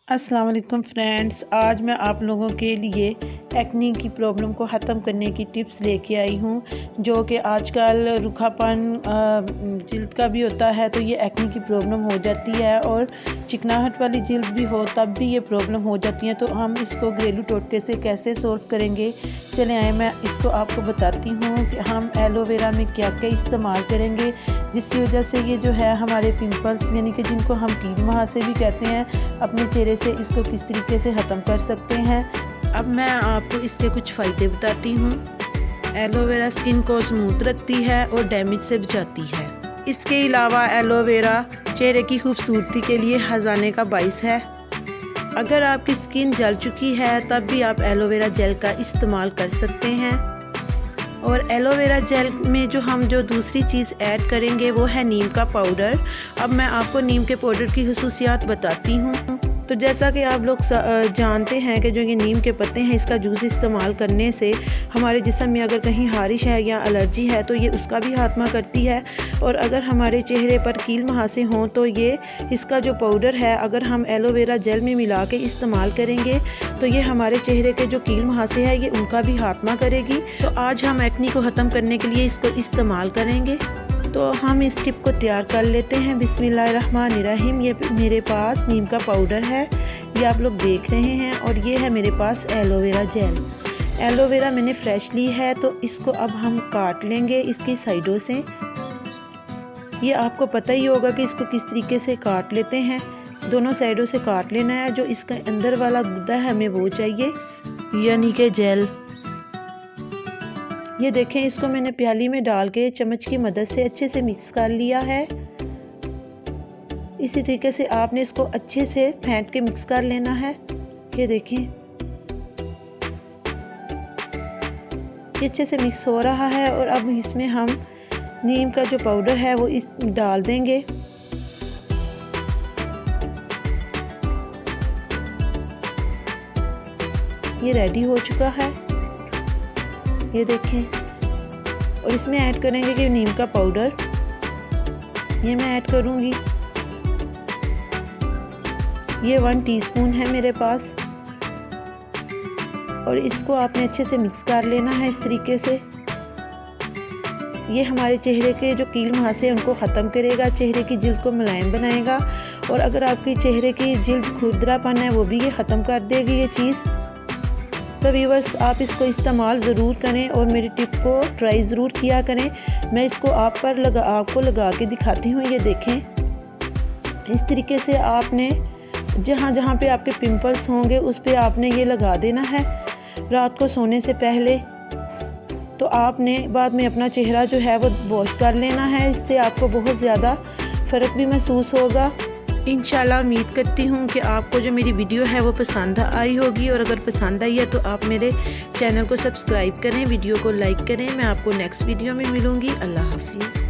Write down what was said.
अस्सलाम वालेकुम फ्रेंड्स, आज मैं आप लोगों के लिए एक्नी की प्रॉब्लम को ख़त्म करने की टिप्स लेके आई हूँ। जो कि आजकल रूखापन जिल्द का भी होता है तो ये एक्नी की प्रॉब्लम हो जाती है, और चिकनाहट वाली जिल्द भी हो तब भी ये प्रॉब्लम हो जाती है। तो हम इसको घरेलू टोटके से कैसे सॉल्व करेंगे, चले आए मैं इसको आपको बताती हूँ कि हम एलोवेरा में क्या क्या इस्तेमाल करेंगे जिसकी वजह से ये जो है हमारे पिंपल्स यानी कि जिनको हम कील मुहासे भी कहते हैं, अपने चेहरे से इसको किस तरीके से ख़त्म कर सकते हैं। अब मैं आपको इसके कुछ फ़ायदे बताती हूँ। एलोवेरा स्किन को स्मूथ रखती है और डैमेज से बचाती है। इसके अलावा एलोवेरा चेहरे की खूबसूरती के लिए खजाने का बाइस है। अगर आपकी स्किन जल चुकी है तब भी आप एलोवेरा जेल का इस्तेमाल कर सकते हैं। और एलोवेरा जेल में हम जो दूसरी चीज़ ऐड करेंगे वो है नीम का पाउडर। अब मैं आपको नीम के पाउडर की खुसूसियात बताती हूँ। तो जैसा कि आप लोग जानते हैं कि जो ये नीम के पत्ते हैं, इसका जूस इस्तेमाल करने से हमारे जिस्म में अगर कहीं हारिश है या एलर्जी है तो ये उसका भी खात्मा करती है। और अगर हमारे चेहरे पर कील मुहासे हों तो ये इसका जो पाउडर है अगर हम एलोवेरा जेल में मिला के इस्तेमाल करेंगे तो ये हमारे चेहरे के जो कील मुहासे हैं ये उनका भी खात्मा करेगी। तो आज हम एक्नी को ख़त्म करने के लिए इसको इस्तेमाल करेंगे। तो हम इस टिप को तैयार कर लेते हैं। बिस्मिल्लाहिर्रहमानिर्रहीम। ये मेरे पास नीम का पाउडर है, ये आप लोग देख रहे हैं, और ये है मेरे पास एलोवेरा जेल। एलोवेरा मैंने फ्रेश ली है तो इसको अब हम काट लेंगे इसकी साइडों से। ये आपको पता ही होगा कि इसको किस तरीके से काट लेते हैं। दोनों साइडों से काट लेना है। जो इसका अंदर वाला गुद्दा है हमें वो चाहिए, यानी कि जेल। ये देखें, इसको मैंने प्याली में डाल के चम्मच की मदद से अच्छे से मिक्स कर लिया है। इसी तरीके से आपने इसको अच्छे से फेंट के मिक्स कर लेना है। ये देखें, ये अच्छे से मिक्स हो रहा है। और अब इसमें हम नीम का जो पाउडर है वो डाल देंगे। ये रेडी हो चुका है, ये देखें। और इसमें ऐड करेंगे कि नीम का पाउडर, ये मैं ऐड करूंगी। ये 1 टीस्पून है मेरे पास। और इसको आपने अच्छे से मिक्स कर लेना है इस तरीके से। ये हमारे चेहरे के जो कील मुहासे हैं उनको ख़त्म करेगा, चेहरे की जिल्द को मुलायम बनाएगा। और अगर आपकी चेहरे की जिल्द खुरदरापन है वो भी ये ख़त्म कर देगी ये चीज़। तो व्यूअर्स, आप इसको इस्तेमाल ज़रूर करें और मेरी टिप को ट्राई ज़रूर किया करें। मैं इसको आपको लगा के दिखाती हूँ। ये देखें, इस तरीके से आपने जहाँ जहाँ पे आपके पिंपल्स होंगे उस पे आपने ये लगा देना है रात को सोने से पहले। तो आपने बाद में अपना चेहरा जो है वो वॉश कर लेना है। इससे आपको बहुत ज़्यादा फ़र्क भी महसूस होगा। इंशाल्लाह उम्मीद करती हूँ कि आपको जो मेरी वीडियो है वो पसंद आई होगी। और अगर पसंद आई है तो आप मेरे चैनल को सब्सक्राइब करें, वीडियो को लाइक करें। मैं आपको नेक्स्ट वीडियो में मिलूँगी। अल्लाह हाफिज़।